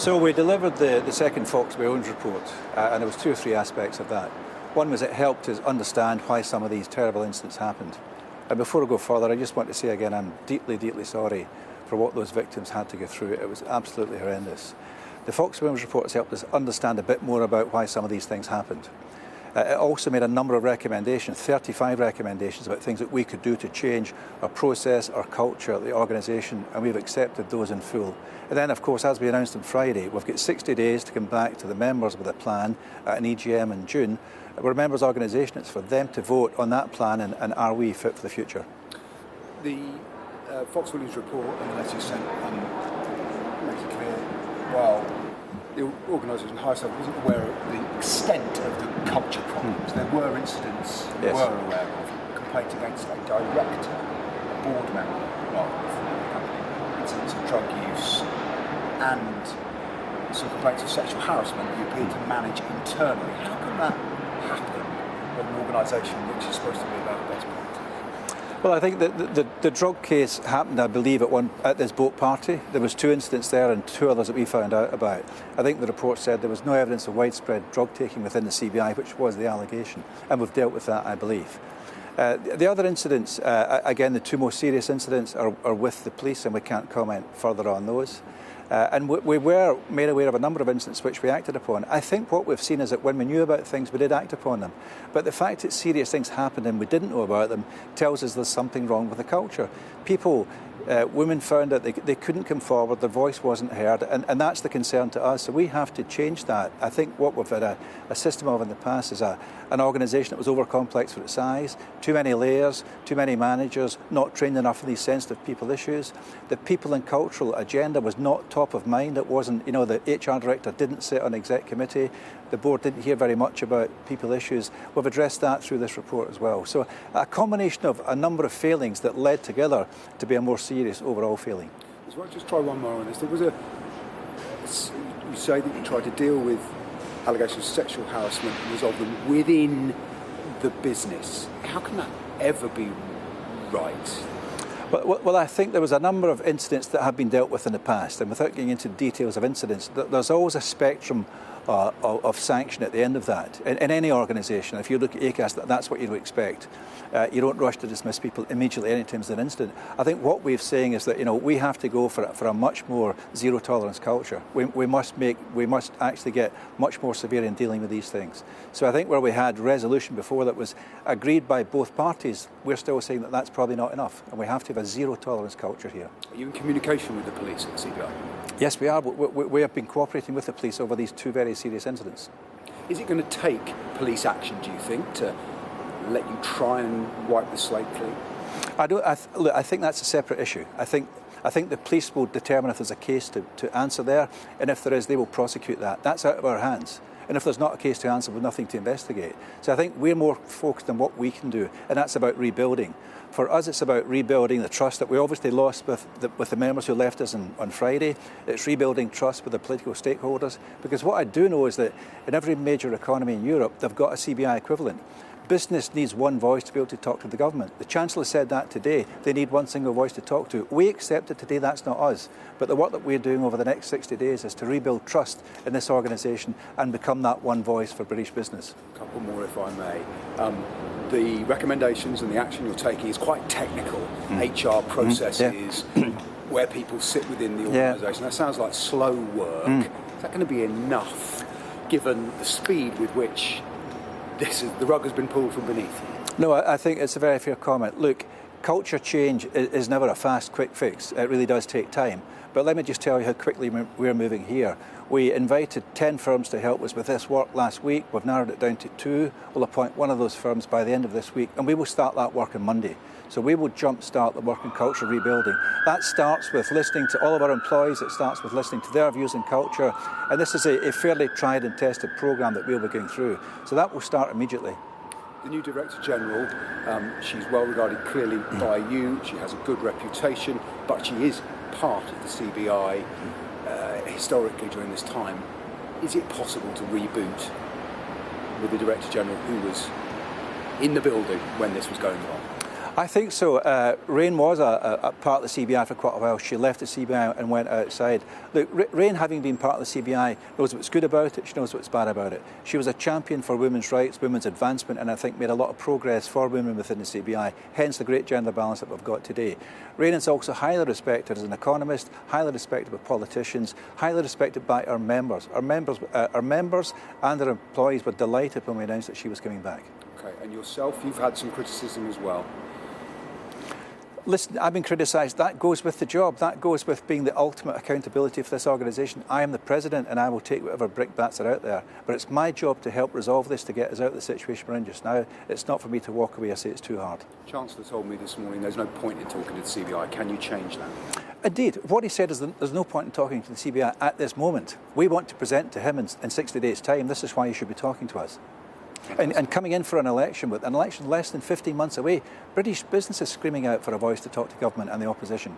So we delivered the second Fox Wales report, and there was 2 or 3 aspects of that. One was it helped us understand why some of these terrible incidents happened. And before I go further, I just want to say again, I'm deeply, deeply sorry for what those victims had to go through. It was absolutely horrendous. The Fox Wales report has helped us understand a bit more about why some of these things happened. It also made a number of recommendations, 35 recommendations about things that we could do to change our process, our culture, the organisation, and we've accepted those in full. And then, of course, as we announced on Friday, we've got 60 days to come back to the members with a plan at an EGM in June. We're a members' organisation, it's for them to vote on that plan and are we fit for the future. The Fox Williams report and the letter you sent makes it clear, well, the organisation Highside wasn't aware of the extent of the culture problems. There were incidents we were aware of, complaints against a director, a board member of the company, incidents of drug use, and some complaints of sexual harassment you appear to manage internally. How can that happen with an organisation which is supposed to be about best practice? Well, I think that the drug case happened, I believe, at this boat party. There was 2 incidents there and 2 others that we found out about. I think the report said there was no evidence of widespread drug taking within the CBI, which was the allegation, and we've dealt with that, I believe. The other incidents, again, the 2 most serious incidents are with the police, and we can't comment further on those. And we were made aware of a number of incidents which we acted upon. I think what we've seen is that when we knew about things, we did act upon them. But the fact that serious things happened and we didn't know about them tells us there's something wrong with the culture. Women found that they couldn't come forward, their voice wasn't heard, and that's the concern to us. So we have to change that. I think what we've had a system of in the past is an organisation that was over-complex for its size, too many layers, too many managers, not trained enough for these sensitive people issues. The people and cultural agenda was not top of mind. It wasn't, the HR director didn't sit on exec committee. The board didn't hear very much about people issues. We've addressed that through this report as well. So a combination of a number of failings that led together to be a more serious overall failing. So I'll just try one more on this. You say that you tried to deal with allegations of sexual harassment and resolve them within the business. How can that ever be right? Well, I think there was a number of incidents that have been dealt with in the past, and without getting into details of incidents, there's always a spectrum of sanction at the end of that. In any organisation, if you look at ACAS, that's what you'd expect. You don't rush to dismiss people immediately anytime there's an incident. I think what we're saying is that we have to go for a much more zero tolerance culture. We must actually get much more severe in dealing with these things. So I think where we had resolution before that was agreed by both parties, we're still saying that that's probably not enough, and we have to have a zero tolerance culture here. Are you in communication with the police at CBI? Yes, we are. We have been cooperating with the police over these 2 very serious incidents. Is it going to take police action, do you think, to let you try and wipe the slate clean? I think that's a separate issue. I think the police will determine if there's a case to answer there, and if there is, they will prosecute that. That's out of our hands. And if there's not a case to answer, we've nothing to investigate. So I think we're more focused on what we can do, and that's about rebuilding. For us, it's about rebuilding the trust that we obviously lost with the members who left us on Friday. It's rebuilding trust with the political stakeholders, because what I do know is that in every major economy in Europe, they've got a CBI equivalent. Business needs one voice to be able to talk to the government. The Chancellor said that today. They need one single voice to talk to. We accept it today, that's not us. But the work that we're doing over the next 60 days is to rebuild trust in this organisation and become that one voice for British business. A couple more, if I may. The recommendations and the action you're taking is quite technical. HR processes, where people sit within the organisation. That sounds like slow work. Is that going to be enough, given the speed with which the rug has been pulled from beneath? No, I think it's a very fair comment. Look, culture change is never a fast, quick fix. It really does take time. But let me just tell you how quickly we're moving here. We invited 10 firms to help us with this work last week. We've narrowed it down to 2. We'll appoint one of those firms by the end of this week, and we will start that work on Monday. So we will jump-start the work in culture rebuilding. That starts with listening to all of our employees. It starts with listening to their views in culture. And this is a fairly tried and tested programme that we'll be going through. So that will start immediately. The new Director General, she's well regarded clearly by you. She has a good reputation, but she is part of the CBI historically during this time. Is it possible to reboot with the Director General who was in the building when this was going on? I think so. Rain was a part of the CBI for quite a while. She left the CBI and went outside. Look, Rain, having been part of the CBI, knows what's good about it, she knows what's bad about it. She was a champion for women's rights, women's advancement, and I think made a lot of progress for women within the CBI, hence the great gender balance that we've got today. Rain is also highly respected as an economist, highly respected by politicians, highly respected by our members. Our members and our employees were delighted when we announced that she was coming back. Okay, and yourself, you've had some criticism as well. Listen, I've been criticised. That goes with the job. That goes with being the ultimate accountability for this organisation. I am the president and I will take whatever brickbats are out there. But it's my job to help resolve this, to get us out of the situation we're in just now. It's not for me to walk away or say it's too hard. Chancellor told me this morning there's no point in talking to the CBI. Can you change that? Indeed. What he said is that there's no point in talking to the CBI at this moment. We want to present to him in 60 days' time. This is why he should be talking to us. And coming in for an election, with an election less than 15 months away, British business is screaming out for a voice to talk to government and the opposition.